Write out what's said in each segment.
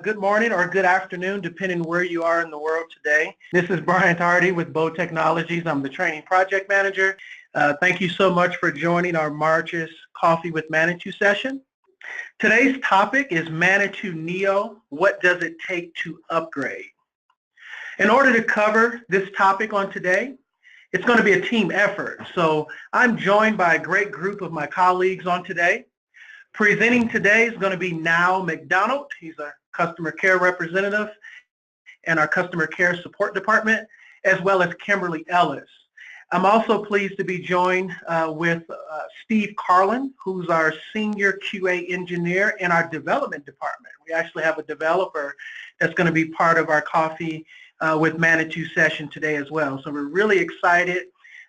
Good morning or good afternoon, depending where you are in the world today. This is Brian Tardy with Bow Technologies. I'm the training project manager. Thank you so much for joining our March's Coffee with Manitou session. Today's topic is Manitou Neo. What does it take to upgrade? In order to cover this topic on today, it's going to be a team effort. So I'm joined by a great group of my colleagues on today. Presenting today is going to be Niall McDonald. He's our customer care representative in our customer care support department, as well as Kimberly Ellis. I'm also pleased to be joined with Steve Carlin, who's our senior QA engineer in our development department. We actually have a developer that's going to be part of our Coffee with Manitou session today as well. So we're really excited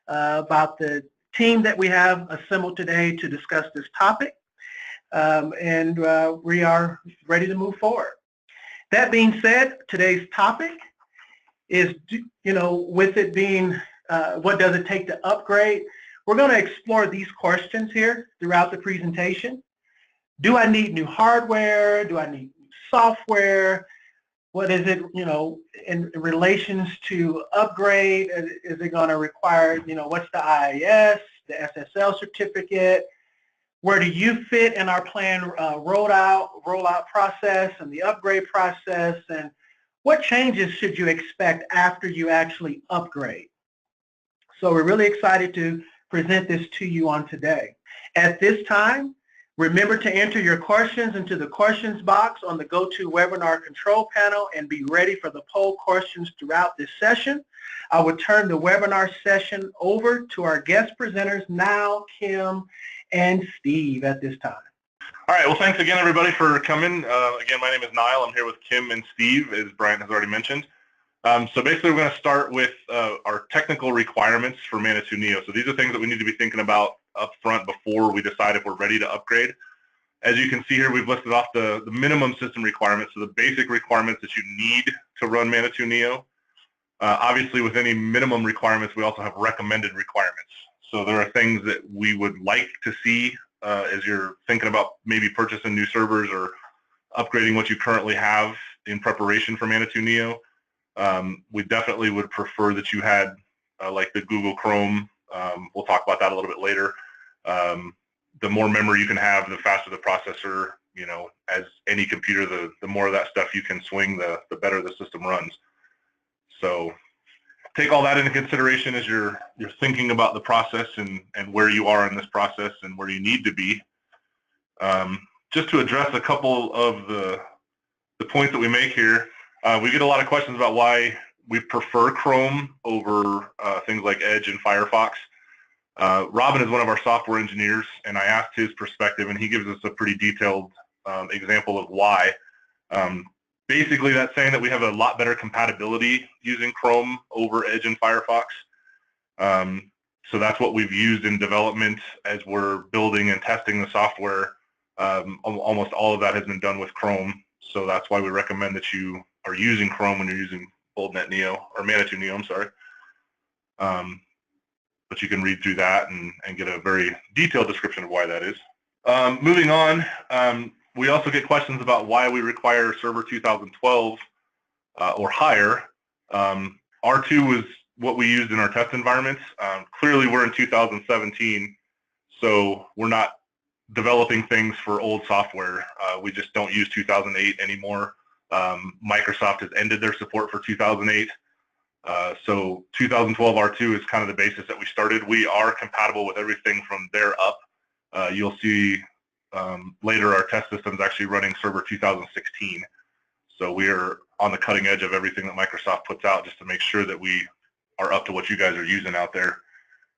about the team that we have assembled today to discuss this topic. And we are ready to move forward. That being said, today's topic is, with it being what does it take to upgrade, we're going to explore these questions here throughout the presentation. Do I need new hardware? Do I need new software? What is it, in relations to upgrade? Is it going to require, what's the IIS, the SSL certificate? Where do you fit in our plan rollout process and the upgrade process, and what changes should you expect after you actually upgrade? So we're really excited to present this to you on today. At this time, remember to enter your questions into the questions box on the GoToWebinar control panel and be ready for the poll questions throughout this session. I will turn the webinar session over to our guest presenters, Niall, Kim, and Steve at this time. All right, well, thanks again, everybody, for coming. Again, my name is Niall. I'm here with Kim and Steve, as Brian has already mentioned. So basically, we're going to start with our technical requirements for Manitou Neo. So these are things that we need to be thinking about up front before we decide if we're ready to upgrade. As you can see here, we've listed off the minimum system requirements, so the basic requirements that you need to run Manitou Neo. Obviously, with any minimum requirements, we also have recommended requirements. So there are things that we would like to see as you're thinking about maybe purchasing new servers or upgrading what you currently have in preparation for Manitou Neo. We definitely would prefer that you had like the Google Chrome. We'll talk about that a little bit later. The more memory you can have, the faster the processor. As any computer, the more of that stuff you can swing, the better the system runs. So take all that into consideration as you're thinking about the process and where you are in this process and where you need to be. Just to address a couple of the points that we make here, we get a lot of questions about why we prefer Chrome over things like Edge and Firefox. Robin is one of our software engineers, and I asked his perspective, and he gives us a pretty detailed example of why. Basically, that's saying that we have a lot better compatibility using Chrome over Edge and Firefox. So that's what we've used in development as we're building and testing the software. Almost all of that has been done with Chrome. So that's why we recommend that you are using Chrome when you're using BoldNet Neo, or Manitou Neo, I'm sorry. But you can read through that and get a very detailed description of why that is. Moving on. We also get questions about why we require Server 2012 or higher. R2 was what we used in our test environments. Clearly, we're in 2017, so we're not developing things for old software. We just don't use 2008 anymore. Microsoft has ended their support for 2008. So 2012 R2 is kind of the basis that we started. We are compatible with everything from there up. You'll see later our test system's actually running Server 2016. So we are on the cutting edge of everything that Microsoft puts out just to make sure that we are up to what you guys are using out there.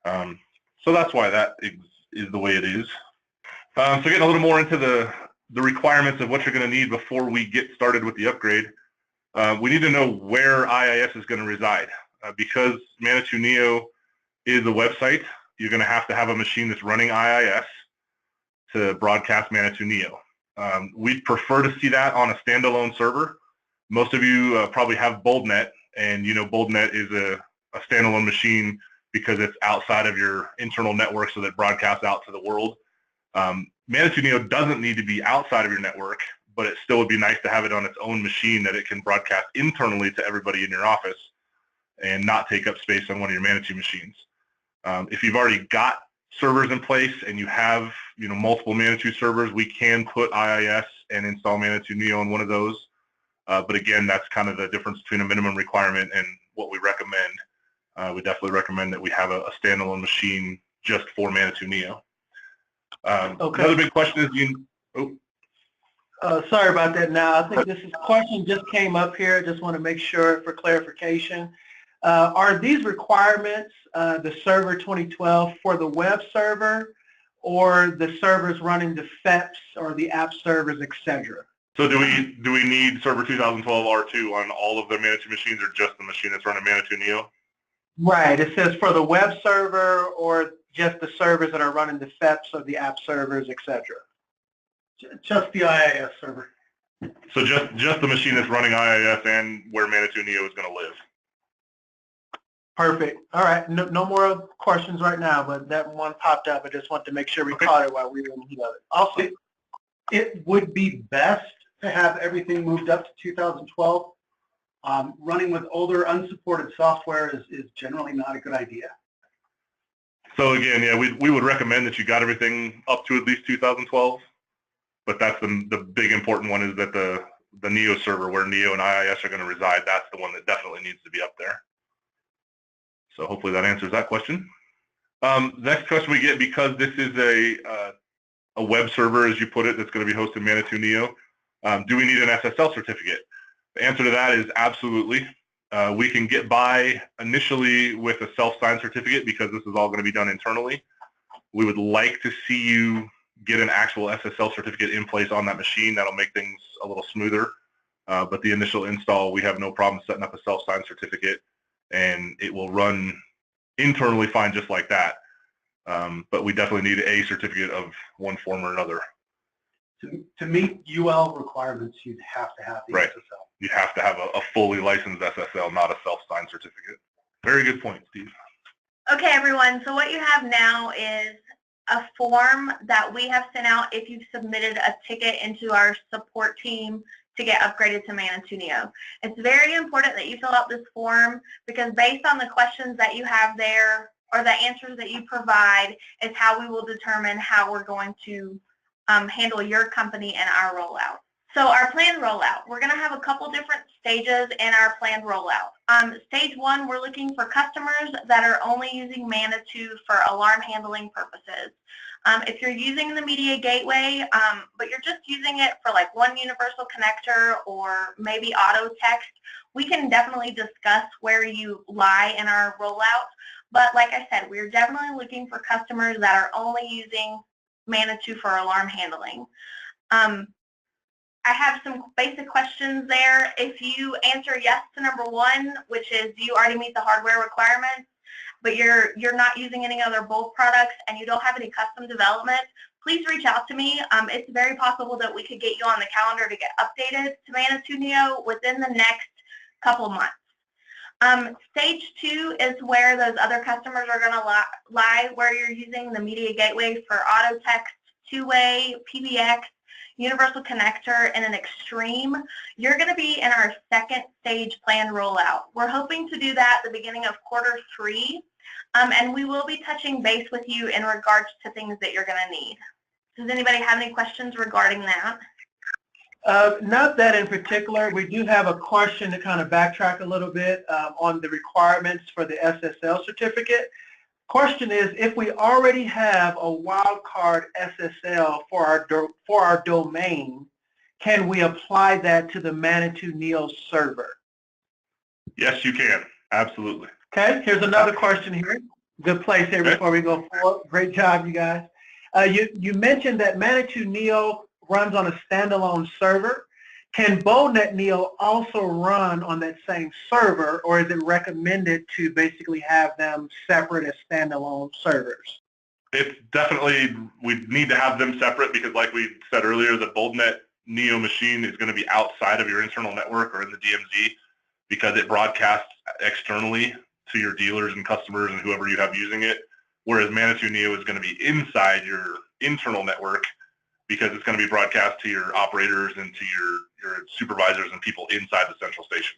So that's why that is the way it is. So getting a little more into the requirements of what you're going to need before we get started with the upgrade. We need to know where IIS is going to reside. Because Manitou Neo is a website, you're going to have a machine that's running IIS to broadcast Manitou Neo. We'd prefer to see that on a standalone server. Most of you probably have BoldNet, and BoldNet is a standalone machine because it's outside of your internal network, so that broadcasts out to the world. Manitou Neo doesn't need to be outside of your network, but it still would be nice to have it on its own machine that it can broadcast internally to everybody in your office and not take up space on one of your Manitou machines. If you've already got servers in place and you have multiple Manitou servers, we can put IIS and install Manitou Neo on one of those. But again, that's kind of the difference between a minimum requirement and what we recommend. We definitely recommend that we have a standalone machine just for Manitou Neo. Okay. Another big question is, sorry about that. Now, I think this question just came up here. I just want to make sure for clarification. Are these requirements, the server 2012, for the web server or the servers running the FEPs or the app servers, etc.? So do we need server 2012 R2 on all of the Manitou machines, or just the machine that's running Manitou Neo? Right. It says for the web server or just the servers that are running the FEPs or the app servers, etc. Just the IIS server. So just the machine that's running IIS and where Manitou Neo is going to live. Perfect. All right. No more questions right now, but that one popped up. I just want to make sure we caught it while we were in the heat of it. Also, it would be best to have everything moved up to 2012. Running with older unsupported software is generally not a good idea. So again, yeah, we would recommend that you got everything up to at least 2012, but that's the big important one, is that the Neo server where Neo and IIS are going to reside, that's the one that definitely needs to be up there. So hopefully that answers that question. Next question we get, because this is a web server, as you put it, that's going to be hosted Manitou Neo, do we need an SSL certificate? The answer to that is absolutely. We can get by initially with a self-signed certificate because this is all going to be done internally. We would like to see you get an actual SSL certificate in place on that machine. That'll make things a little smoother. But the initial install, we have no problem setting up a self-signed certificate, and it will run internally fine just like that. But we definitely need a certificate of one form or another. To meet UL requirements, you'd have to have the Right. SSL. You have to have a fully licensed SSL, not a self-signed certificate. Very good point, Steve. Okay, everyone. So what you have now is a form that we have sent out if you've submitted a ticket into our support team to get upgraded to Manitou Neo. It's very important that you fill out this form, because based on the questions that you have there or the answers that you provide is how we will determine how we're going to handle your company and our rollout. So our planned rollout, we're going to have a couple different stages in our planned rollout. Stage one, we're looking for customers that are only using Manitou for alarm handling purposes. If you're using the media gateway, but you're just using it for like one universal connector or maybe auto text, we can definitely discuss where you lie in our rollout. But like I said, we're definitely looking for customers that are only using Manitou for alarm handling. I have some basic questions there. If you answer yes to number one, which is you already meet the hardware requirements, but you're not using any other bulk products and you don't have any custom development, please reach out to me. It's very possible that we could get you on the calendar to get updated to Manitou Neo within the next couple of months. Stage two is where those other customers are going to lie, where you're using the media gateway for auto text, two-way, PBX, universal connector, and an extreme. You're going to be in our second stage planned rollout. We're hoping to do that at the beginning of Q3, and we will be touching base with you in regards to things that you're going to need. Does anybody have any questions regarding that? Not that in particular. We do have a question to kind of backtrack a little bit on the requirements for the SSL certificate. Question is, if we already have a wildcard SSL for our domain, can we apply that to the Manitou Neo server? Yes, you can. Absolutely. Okay, here's another question here. Good place here before we go forward. Great job, you guys. You mentioned that Manitou Neo runs on a standalone server. Can BowNet Neo also run on that same server, or is it recommended to basically have them separate as standalone servers? It's definitely, we need to have them separate because, like we said earlier, the BowNet Neo machine is going to be outside of your internal network or in the DMZ because it broadcasts externally to your dealers and customers and whoever you have using it, whereas Manitou Neo is going to be inside your internal network because it's going to be broadcast to your operators and to your supervisors and people inside the central station.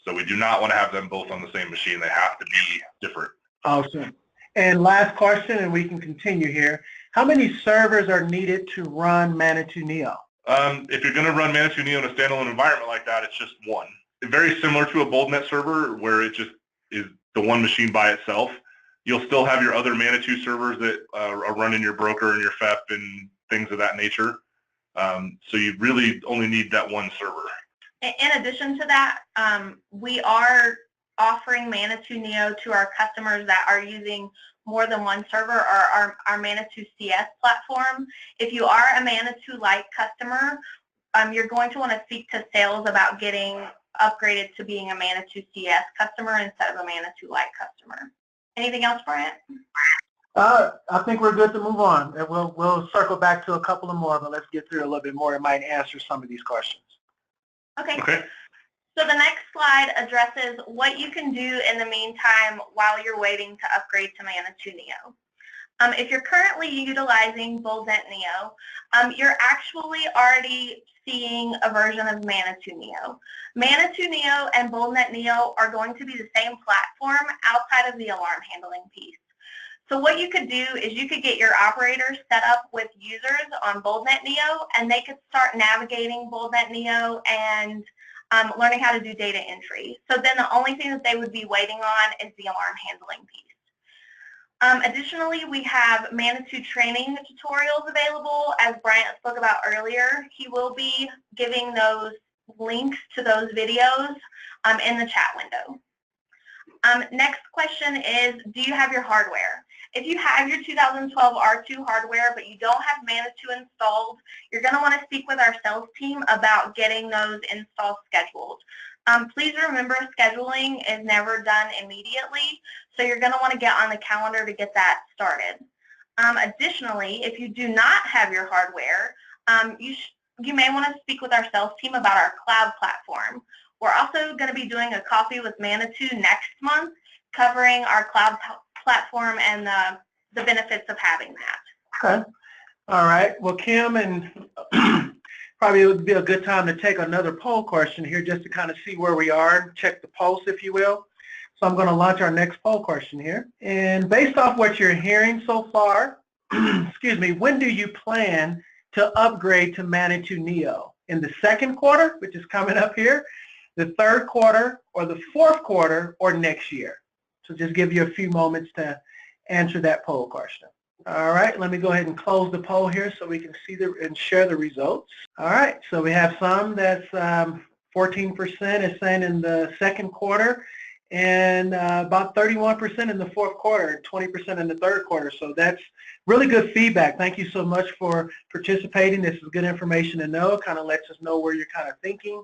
So we do not want to have them both on the same machine. They have to be different. Awesome. And last question, and we can continue here. How many servers are needed to run Manitou Neo? If you're going to run Manitou Neo in a standalone environment like that, it's just one. Very similar to a BoldNet server where it just is the one machine by itself. You'll still have your other Manitou servers that are running your broker and your FEP and things of that nature. So you really only need that one server. In addition to that, we are offering Manitou Neo to our customers that are using more than one server, or our Manitou CS platform. If you are a Manitou Lite customer, you're going to want to speak to sales about getting upgraded to being a Manitou CS customer instead of a Manitou Lite customer. Anything else, Bryant? I think we're good to move on. And we'll circle back to a couple of more, but let's get through a little bit more. It might answer some of these questions. Okay. So the next slide addresses what you can do in the meantime while you're waiting to upgrade to Manitou Neo. If you're currently utilizing BoldNet Neo, you're actually already seeing a version of Manitou Neo. Manitou Neo and BoldNet Neo are going to be the same platform outside of the alarm handling piece. So what you could do is you could get your operators set up with users on BoldNet Neo, and they could start navigating BoldNet Neo and learning how to do data entry. So then the only thing that they would be waiting on is the alarm handling piece. Additionally, we have Manitou training tutorials available. As Bryant spoke about earlier, he will be giving those links to those videos in the chat window. Next question is, do you have your hardware? If you have your 2012 R2 hardware but you don't have Manitou installed, you're going to want to speak with our sales team about getting those installs scheduled. Please remember, scheduling is never done immediately, so you're going to want to get on the calendar to get that started. Additionally, if you do not have your hardware, you may want to speak with our sales team about our cloud platform. We're also going to be doing a coffee with Manitou next month, covering our cloud platform and the benefits of having that. Okay. All right. Well, Kim, and probably it would be a good time to take another poll question here just to kind of see where we are, check the pulse, if you will. So I'm going to launch our next poll question here. And based off what you're hearing so far, excuse me, when do you plan to upgrade to Manitou Neo? In the second quarter, which is coming up here, the third quarter, or the fourth quarter, or next year? So just give you a few moments to answer that poll question. All right, let me go ahead and close the poll here so we can see and share the results. All right, so we have some that's 14% is saying in the second quarter, and about 31% in the fourth quarter, 20% in the third quarter. So that's really good feedback. Thank you so much for participating. This is good information to know. It kind of lets us know where you're kind of thinking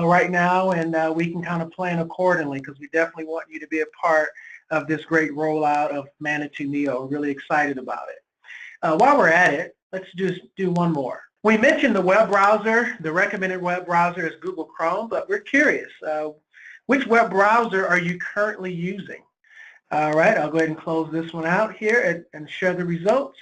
right now, and we can kind of plan accordingly, because we definitely want you to be a part of this great rollout of Manitou Neo. We're really excited about it. While we're at it, let's just do one more. We mentioned the web browser. The recommended web browser is Google Chrome, but we're curious, which web browser are you currently using? All right, I'll go ahead and close this one out here and share the results.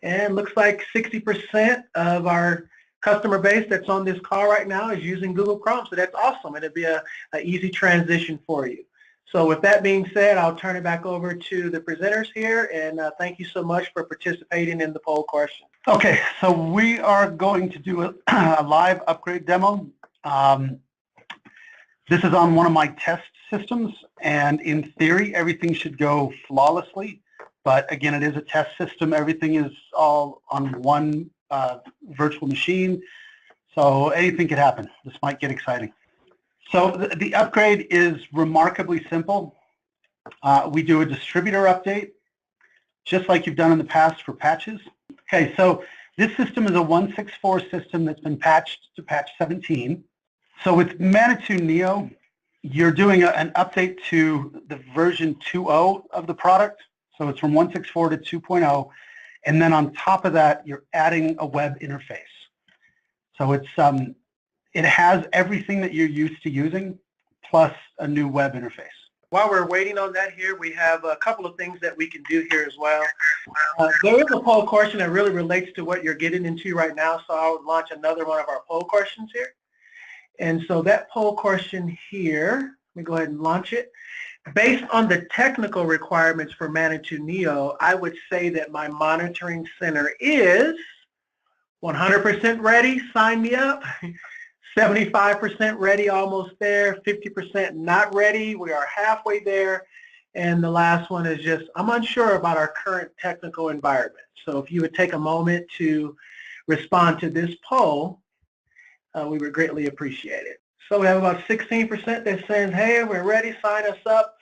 And looks like 60% of our customer base that's on this call right now is using Google Chrome, so that's awesome. It'll be an easy transition for you. So with that being said, I'll turn it back over to the presenters here, and thank you so much for participating in the poll question. Okay, so we are going to do a live upgrade demo. This is on one of my test systems, and in theory, everything should go flawlessly. But again, it is a test system. Everything is all on one virtual machine, so anything could happen. This might get exciting. So the upgrade is remarkably simple. We do a distributor update, just like you've done in the past for patches. Okay, so this system is a 1.6.4 system that's been patched to patch 17. So with Manitou Neo, you're doing an update to the version 2.0 of the product. So it's from 1.6.4 to 2.0. And then on top of that, you're adding a web interface. So it has everything that you're used to using, plus a new web interface. while we're waiting on that here, we have a couple of things that we can do here as well. There is a poll question that really relates to what you're getting into right now, so I'll launch another one of our poll questions here. And so that poll question here, let me go ahead and launch it. Based on the technical requirements for Manitou Neo, I would say that my monitoring center is 100% ready, sign me up. 75% ready, almost there. 50% not ready, we are halfway there. And the last one is just, I'm unsure about our current technical environment. So if you would take a moment to respond to this poll, we would greatly appreciate it. So we have about 16% that says, hey, we're ready, sign us up.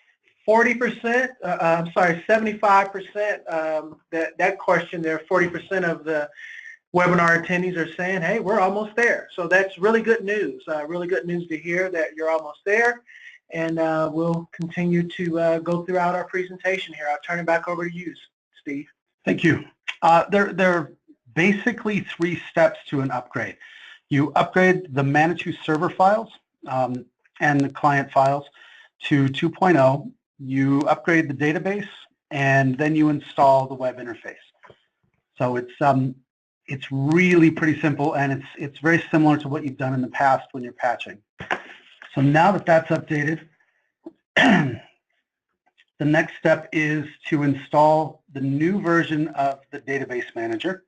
40%, I'm sorry, 75%, that question there, 40% of the webinar attendees are saying, hey, we're almost there. So that's really good news to hear that you're almost there. And we'll continue to go throughout our presentation here. I'll turn it back over to you, Steve. Thank you. There are basically 3 steps to an upgrade. You upgrade the Manitou server files and the client files to 2.0. You upgrade the database, and then you install the web interface. So it's really pretty simple, and it's very similar to what you've done in the past when you're patching. So now that that's updated, the next step is to install the new version of the database manager.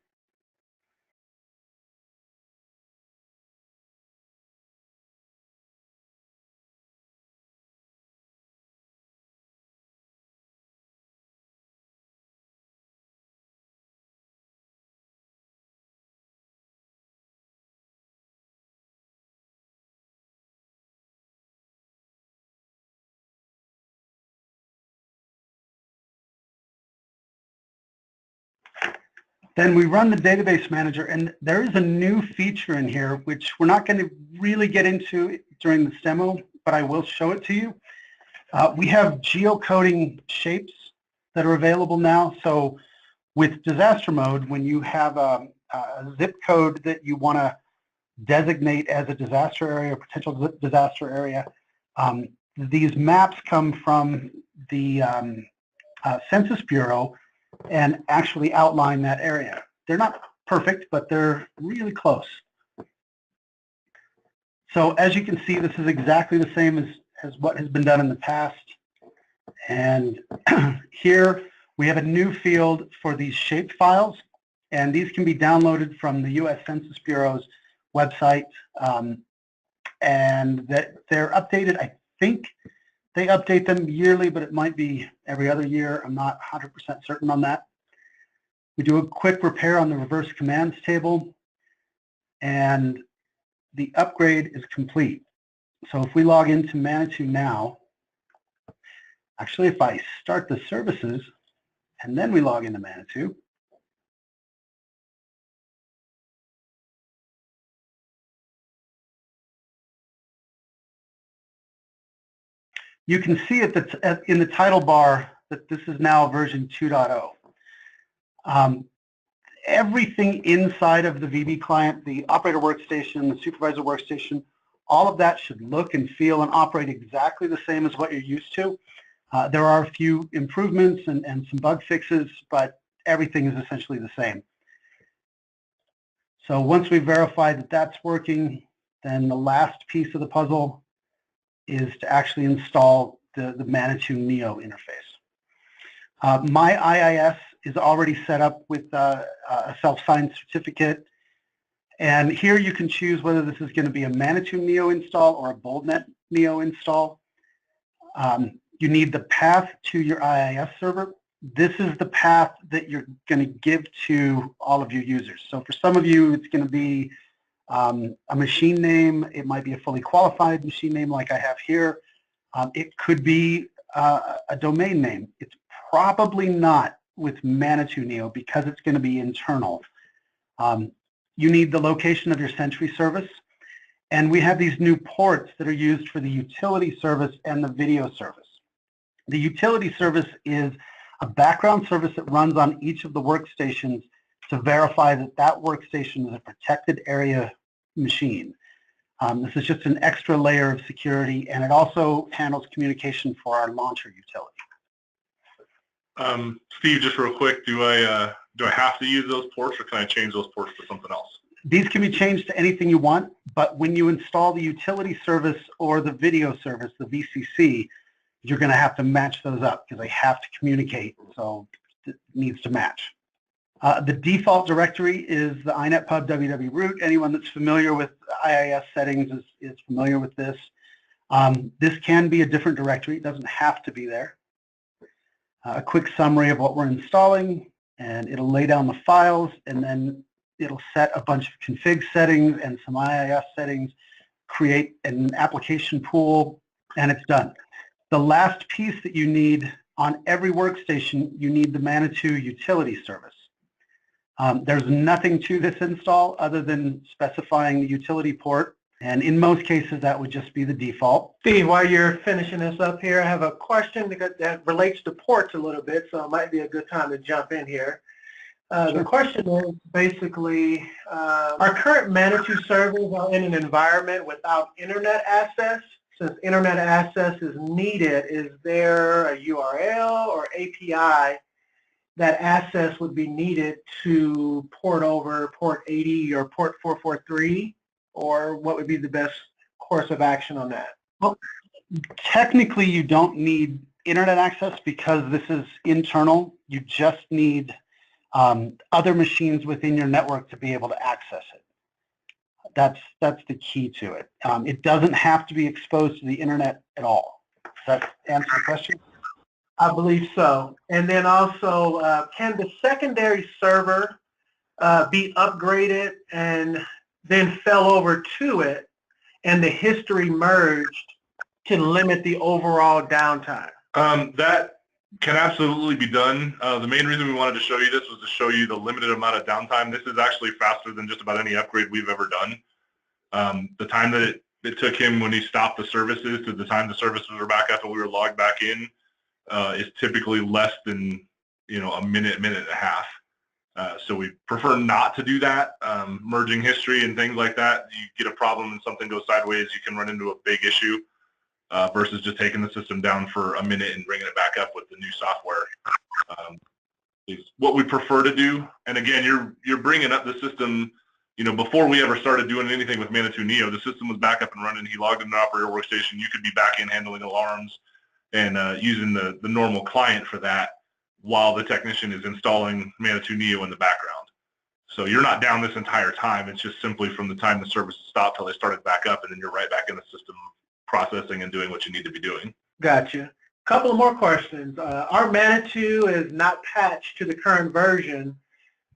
Then we run the database manager, and there is a new feature in here which we're not going to really get into during this demo, but I will show it to you. We have geocoding shapes that are available now. So with disaster mode, when you have a zip code that you want to designate as a disaster area, potential disaster area, these maps come from the Census Bureau and actually outline that area. They're not perfect, but they're really close. So as you can see, this is exactly the same as what has been done in the past. And here we have a new field for these shape files, and these can be downloaded from the U.S. Census Bureau's website, and that they're updated. I think they update them yearly, but it might be every other year. I'm not 100% certain on that. We do a quick repair on the reverse commands table, and the upgrade is complete. So if we log into Manitou now, actually if I start the services and then we log into Manitou, you can see in the title bar that this is now version 2.0. Everything inside of the VB client, the operator workstation, the supervisor workstation, all of that should look and feel and operate exactly the same as what you're used to. There are a few improvements and some bug fixes, but everything is essentially the same. So once we verify that that's working, then the last piece of the puzzle is to actually install the Manitou Neo interface. My IIS is already set up with a self-signed certificate. And here you can choose whether this is going to be a Manitou Neo install or a BoldNet Neo install. You need the path to your IIS server. This is the path that you're going to give to all of your users. So for some of you, it's going to be a machine name. It might be a fully qualified machine name like I have here. It could be a domain name. It's probably not with Manitou Neo because it's going to be internal. You need the location of your Sentry service, and we have these new ports that are used for the utility service and the video service. The utility service is a background service that runs on each of the workstations to verify that that workstation is a protected area machine. This is just an extra layer of security, and it also handles communication for our launcher utility. Steve, just real quick, do I have to use those ports, or can I change those ports to something else? These can be changed to anything you want, but when you install the utility service or the video service, the VCC, you're going to have to match those up because they have to communicate, so it needs to match. The default directory is the inetpub www.root. Anyone that's familiar with IIS settings is familiar with this. This can be a different directory. It doesn't have to be there. A quick summary of what we're installing, and it'll lay down the files, and then it'll set a bunch of config settings and some IIS settings, create an application pool, and it's done. The last piece that you need on every workstation, you need the Manitou utility service. There's nothing to this install other than specifying the utility port, and in most cases that would just be the default. Steve, while you're finishing this up here, I have a question that relates to ports a little bit, so it might be a good time to jump in here. Sure. The question is basically, our current Manitou servers are in an environment without internet access. Since internet access is needed, is there a URL or API that access would be needed to port over port 80 or port 443, or what would be the best course of action on that? Well, technically you don't need internet access because this is internal. You just need other machines within your network to be able to access it. That's the key to it. It doesn't have to be exposed to the internet at all. Does that answer the question? I believe so. And then also, can the secondary server be upgraded and then fell over to it, and the history merged to limit the overall downtime? That can absolutely be done. The main reason we wanted to show you this was to show you the limited amount of downtime. This is actually faster than just about any upgrade we've ever done. The time that it took him when he stopped the services to the time the services were back up and we were logged back in is typically less than a minute and a half. So we prefer not to do that. Merging history and things like that, you get a problem and something goes sideways, you can run into a big issue. Versus just taking the system down for a minute and bringing it back up with the new software. Is what we prefer to do. And again, you're bringing up the system, before we ever started doing anything with Manitou Neo, the system was back up and running. He logged in an operator workstation. You could be back in handling alarms and using the normal client for that while the technician is installing Manitou Neo in the background. So you're not down this entire time. It's just simply from the time the services stopped till they started back up, and then you're right back in the system processing and doing what you need to be doing. Gotcha. Couple of more questions. Our Manitou is not patched to the current version.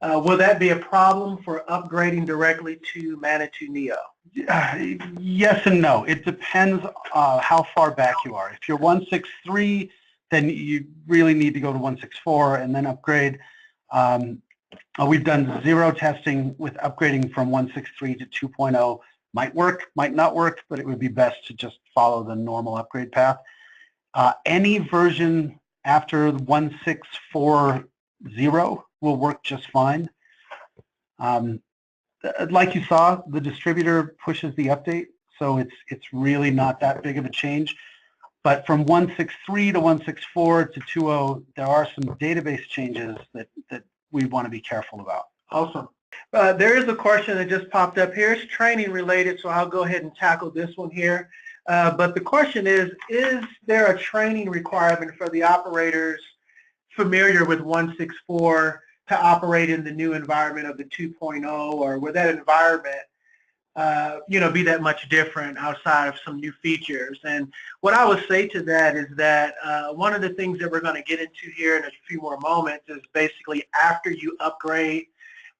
Will that be a problem for upgrading directly to Manitou Neo? Yes and no. It depends how far back you are. If you're 1.6.3, then you really need to go to 1.6.4 and then upgrade. We've done zero testing with upgrading from 1.6.3 to 2.0. Might work, might not work, but it would be best to just follow the normal upgrade path. Any version after 1.6.4.0 will work just fine. Like you saw, the distributor pushes the update, so it's really not that big of a change. But from 1.6.3 to 1.6.4 to 2.0, there are some database changes that we want to be careful about. Awesome. There is a question that just popped up here. It's training related, so I'll go ahead and tackle this one here. But the question is there a training requirement for the operators familiar with 1.6.4 to operate in the new environment of the 2.0, or will that environment be that much different outside of some new features? And what I would say to that is that one of the things that we're going to get into here in a few more moments is basically after you upgrade,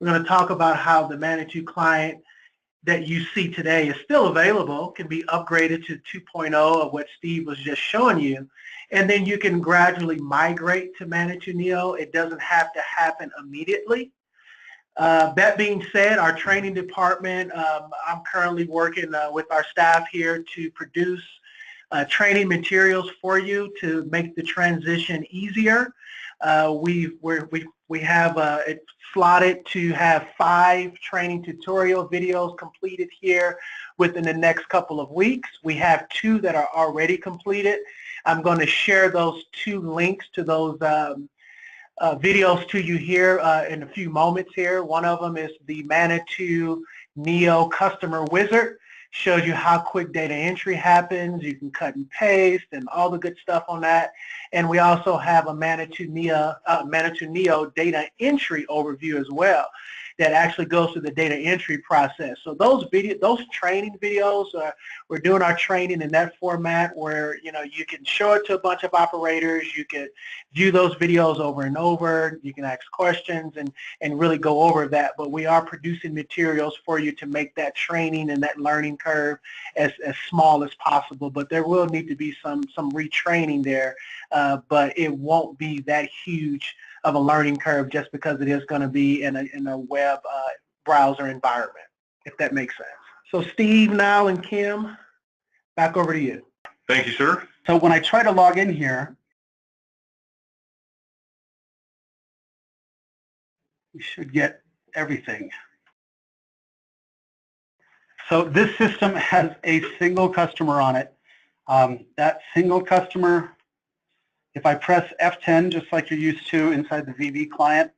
we're going to talk about how the Manitou client that you see today is still available, can be upgraded to 2.0 of what Steve was just showing you, and then you can gradually migrate to Manitou Neo. It doesn't have to happen immediately. That being said, our training department, I'm currently working with our staff here to produce training materials for you to make the transition easier. We have it slotted to have 5 training tutorial videos completed here within the next couple of weeks. We have 2 that are already completed. I'm going to share those 2 links to those videos to you here in a few moments here. One of them is the Manitou Neo Customer Wizard. Shows you how quick data entry happens. You can cut and paste and all the good stuff on that. And we also have a Manitou Neo data entry overview as well that actually goes through the data entry process. So those training videos, we're doing our training in that format where, you know, you can show it to a bunch of operators, you can view those videos over and over, you can ask questions and really go over that. But we are producing materials for you to make that training and that learning curve as small as possible. But there will need to be some retraining there, but it won't be that huge of a learning curve just because it is going to be in a web browser environment, if that makes sense. So Steve, Niall, and Kim, back over to you. Thank you, sir. So when I try to log in here, we should get everything. So this system has a single customer on it. That single customer, if I press F10, just like you're used to inside the VB client,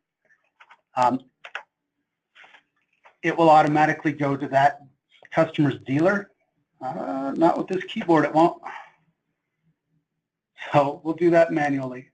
it will automatically go to that customer's dealer. Not with this keyboard, it won't. So we'll do that manually.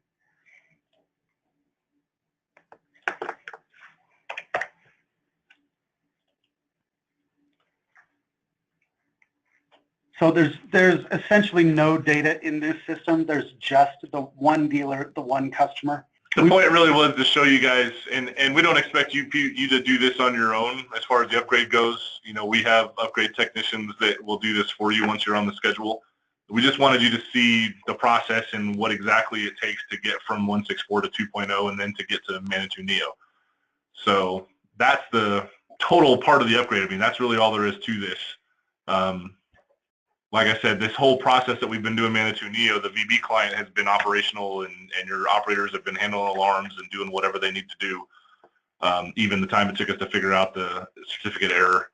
So there's essentially no data in this system. There's just the one dealer, the one customer. The point really was to show you guys, and we don't expect you to do this on your own as far as the upgrade goes. You know, we have upgrade technicians that will do this for you once you're on the schedule. We just wanted you to see the process and what exactly it takes to get from 1.6.4 to 2.0 and then to get to Manitou Neo. So that's the total part of the upgrade. I mean, that's really all there is to this. Like I said, this whole process that we've been doing Manitou Neo, the VB client has been operational and your operators have been handling alarms and doing whatever they need to do. Even the time it took us to figure out the certificate error,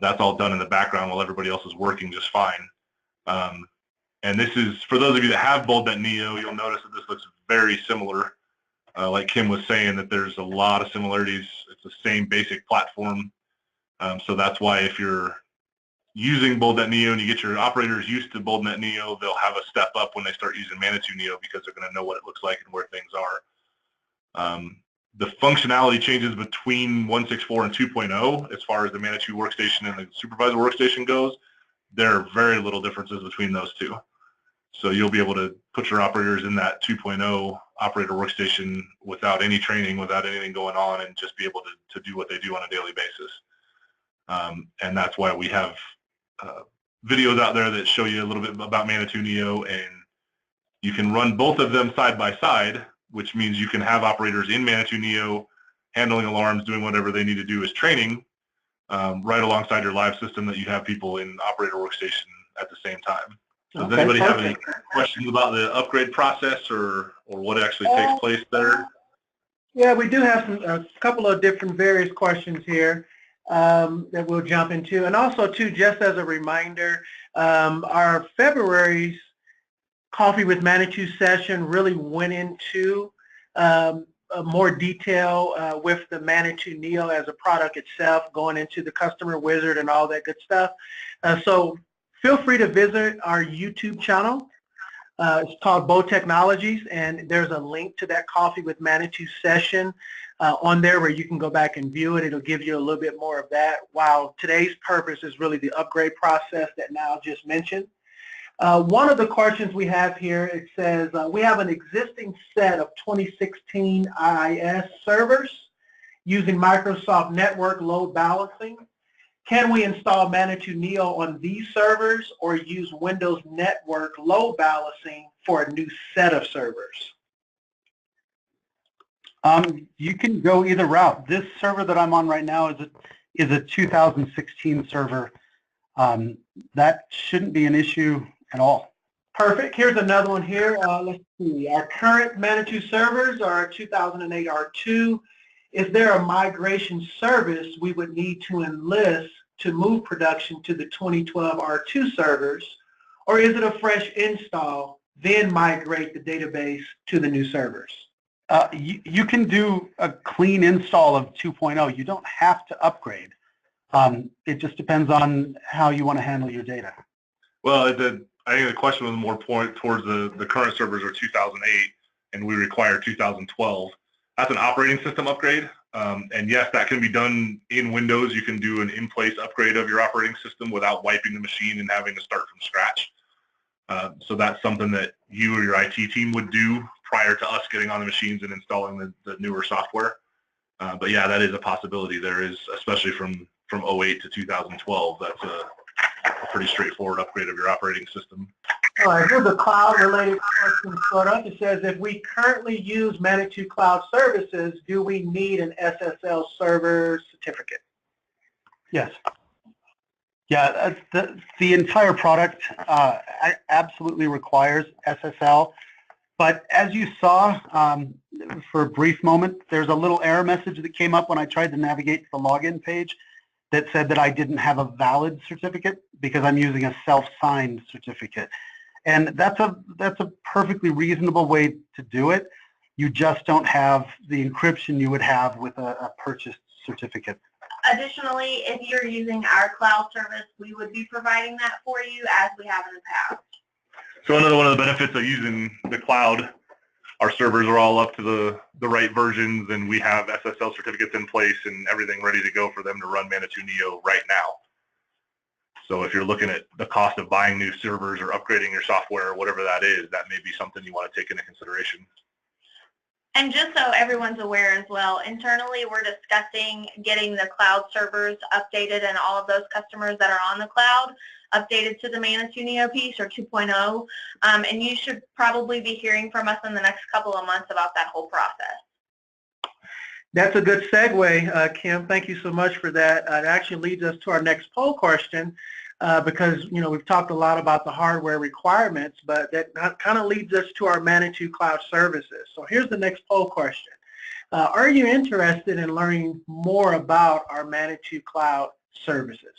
that's all done in the background while everybody else is working just fine. And this is, for those of you that have BoldNet Neo, you'll notice that this looks very similar. Like Kim was saying, that there's a lot of similarities. It's the same basic platform. So that's why if you're using BoldNet Neo and you get your operators used to BoldNet Neo, they'll have a step up when they start using Manitou Neo because they're going to know what it looks like and where things are. The functionality changes between 1.6.4 and 2.0 as far as the Manitou workstation and the supervisor workstation goes. There are very little differences between those two. So you'll be able to put your operators in that 2.0 operator workstation without any training, without anything going on, and just be able to do what they do on a daily basis. And that's why we have videos out there that show you a little bit about Manitou Neo, and you can run both of them side by side, which means you can have operators in Manitou Neo handling alarms, doing whatever they need to do as training, right alongside your live system that you have people in operator workstation at the same time. So does anybody have any questions about the upgrade process or what actually takes place there? Yeah, we do have a couple of different various questions here that we'll jump into. And also, too, just as a reminder, our February's Coffee with Manitou session really went into more detail with the Manitou Neo as a product itself, going into the customer wizard and all that good stuff. So feel free to visit our YouTube channel. It's called Bow Technologies, and there's a link to that Coffee with Manitou session on there where you can go back and view it. It'll give you a little bit more of that, while today's purpose is really the upgrade process that Niall just mentioned. One of the questions we have here, it says, we have an existing set of 2016 IIS servers using Microsoft Network load balancing. Can we install Manitou Neo on these servers or use Windows Network load balancing for a new set of servers? You can go either route. This server that I'm on right now is a 2016 server. That shouldn't be an issue at all. Perfect. Here's another one here. Let's see. Our current Manitou servers are 2008 R2. Is there a migration service we would need to enlist to move production to the 2012 R2 servers, or is it a fresh install, then migrate the database to the new servers? You can do a clean install of 2.0. You don't have to upgrade. It just depends on how you want to handle your data. Well, I think the question was more point towards the current servers are 2008, and we require 2012. That's an operating system upgrade. And yes, that can be done in Windows. You can do an in-place upgrade of your operating system without wiping the machine and having to start from scratch. So that's something that you or your IT team would do prior to us getting on the machines and installing the newer software. But yeah, that is a possibility. There is, especially from 08 to 2012, that's a pretty straightforward upgrade of your operating system. All right, here's a cloud-related question sort of. It says, if we currently use Manitou Cloud Services, do we need an SSL server certificate? Yes. Yeah, the entire product absolutely requires SSL. But as you saw, for a brief moment, there's a little error message that came up when I tried to navigate to the login page that said that I didn't have a valid certificate because I'm using a self-signed certificate. And that's a perfectly reasonable way to do it. You just don't have the encryption you would have with a purchased certificate. Additionally, if you're using our cloud service, we would be providing that for you as we have in the past. So another one of the benefits of using the cloud, our servers are all up to the right versions, and we have SSL certificates in place and everything ready to go for them to run Manitou Neo right now. So if you're looking at the cost of buying new servers or upgrading your software or whatever that is, that may be something you want to take into consideration. And just so everyone's aware as well, internally we're discussing getting the cloud servers updated and all of those customers that are on the cloud updated to the Manitou Neo piece or 2.0. And you should probably be hearing from us in the next couple of months about that whole process. That's a good segue, Kim. Thank you so much for that. It actually leads us to our next poll question because, you know, we've talked a lot about the hardware requirements, but that kind of leads us to our Manitou Cloud Services. So here's the next poll question. Are you interested in learning more about our Manitou Cloud Services?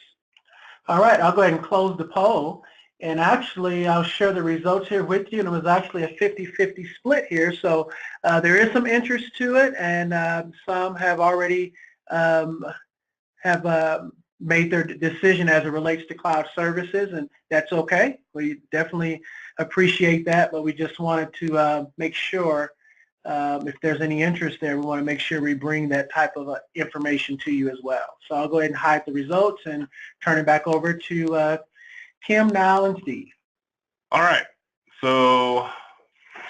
All right, I'll go ahead and close the poll. And actually, I'll share the results here with you. And it was actually a 50-50 split here. So there is some interest to it, and some have already made their decision as it relates to cloud services, and that's okay. We definitely appreciate that, but we just wanted to make sure if there's any interest there, we want to make sure we bring that type of information to you as well. So I'll go ahead and hide the results and turn it back over to Kim, Niall, and Steve. All right. So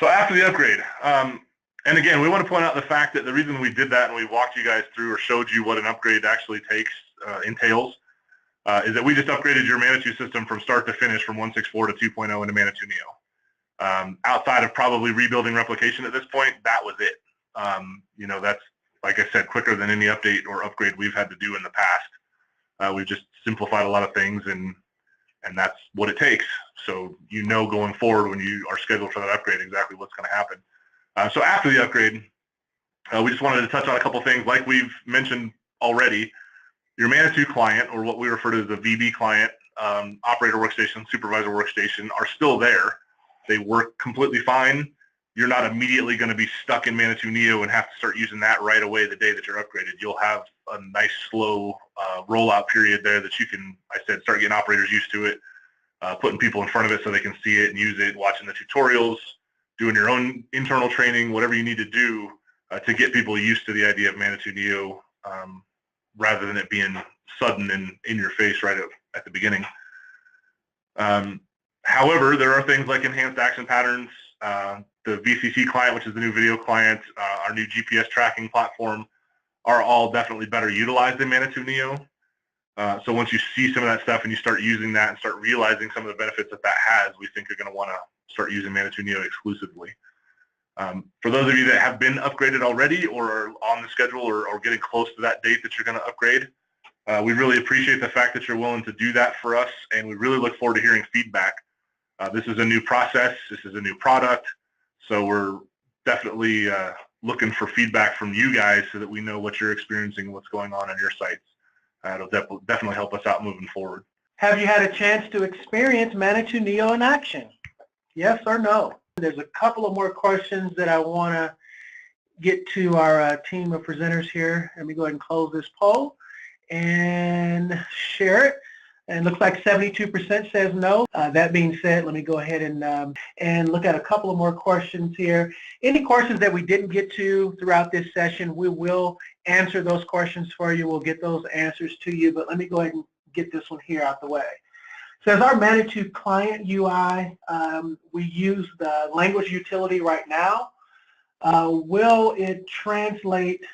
after the upgrade, and again, we want to point out the fact that the reason we did that and we walked you guys through or showed you what an upgrade actually entails is that we just upgraded your Manitou system from start to finish from 1.6.4 to 2.0 into Manitou Neo. Outside of probably rebuilding replication at this point, that was it. You know, that's, like I said, quicker than any update or upgrade we've had to do in the past. We've just simplified a lot of things, and that's what it takes. So you know going forward when you are scheduled for that upgrade exactly what's going to happen. So after the upgrade, we just wanted to touch on a couple things. Like we've mentioned already, your Manitou client, or what we refer to as the VB client, operator workstation, supervisor workstation, are still there. They work completely fine. You're not immediately going to be stuck in Manitou Neo and have to start using that right away the day that you're upgraded. You'll have a nice slow rollout period there that you can, I said, start getting operators used to it, putting people in front of it so they can see it and use it, watching the tutorials, doing your own internal training, whatever you need to do to get people used to the idea of Manitou Neo rather than it being sudden and in your face right at the beginning. However, there are things like enhanced action patterns, the VCC client, which is the new video client, our new GPS tracking platform, are all definitely better utilized in Manitou Neo. So once you see some of that stuff and you start using that and start realizing some of the benefits that has, we think you're going to want to start using Manitou Neo exclusively. For those of you that have been upgraded already or are on the schedule or getting close to that date that you're going to upgrade, we really appreciate the fact that you're willing to do that for us, and we really look forward to hearing feedback. This is a new process. This is a new product. So we're definitely looking for feedback from you guys so that we know what you're experiencing and what's going on your sites. It'll definitely help us out moving forward. Have you had a chance to experience Manitou Neo in action? Yes or no? There's a couple of more questions that I want to get to our team of presenters here. Let me go ahead and close this poll and share it. And it looks like 72% says no. That being said, let me go ahead and look at a couple of more questions here. Any questions that we didn't get to throughout this session, we will answer those questions for you. We'll get those answers to you, but let me go ahead and get this one here out the way. So as our Manitou client UI, we use the language utility right now. Will it translate,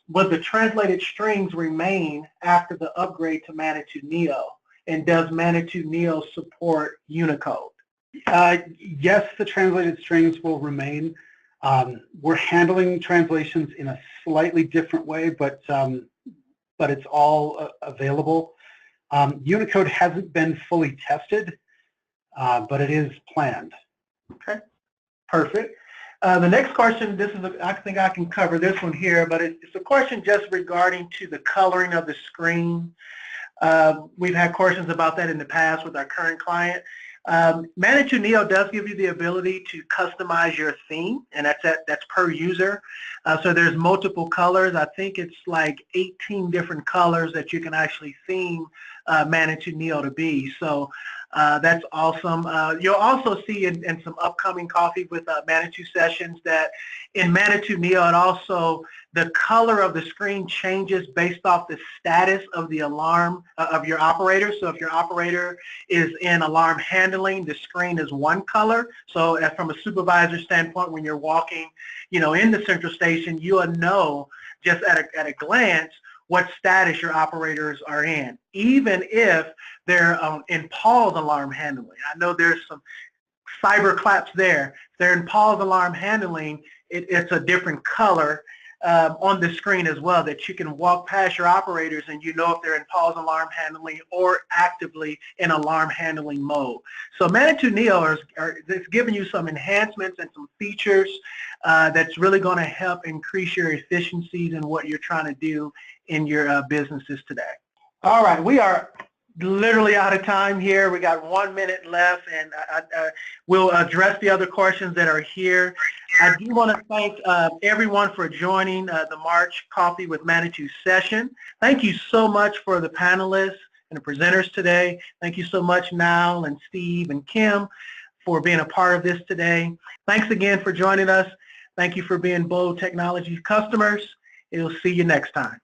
will the translated strings remain after the upgrade to Manitou Neo? And does Manitou Neo support Unicode? Yes, the translated strings will remain. We're handling translations in a slightly different way, but it's all available. Unicode hasn't been fully tested, but it is planned. Okay, perfect. The next question, I think I can cover this one here, but it's a question just regarding to the coloring of the screen. We've had questions about that in the past with our current client. Manitou Neo does give you the ability to customize your theme, and that's per user. So there's multiple colors. I think it's like 18 different colors that you can actually theme Manitou Neo to be. So that's awesome. You'll also see in some upcoming Coffee with Manitou sessions that in Manitou Neo, it also, the color of the screen changes based off the status of the alarm of your operator. So if your operator is in alarm handling, the screen is one color. So from a supervisor standpoint, when you're walking, in the central station, you'll know just at a glance what status your operators are in, even if they're in pause alarm handling. I know there's some cyber claps there. If they're in pause alarm handling, it's a different color on the screen as well, that you can walk past your operators and you know if they're in pause alarm handling or actively in alarm handling mode. So Manitou Neo is giving you some enhancements and some features that's really going to help increase your efficiencies in what you're trying to do in your businesses today. All right, we are literally out of time here. We got 1 minute left, and we'll address the other questions that are here. I do want to thank everyone for joining the March Coffee with Manitou session. Thank you so much for the panelists and the presenters today. Thank you so much, Niall and Steve and Kim, for being a part of this today. Thanks again for joining us. Thank you for being Bow Technologies customers. We'll see you next time.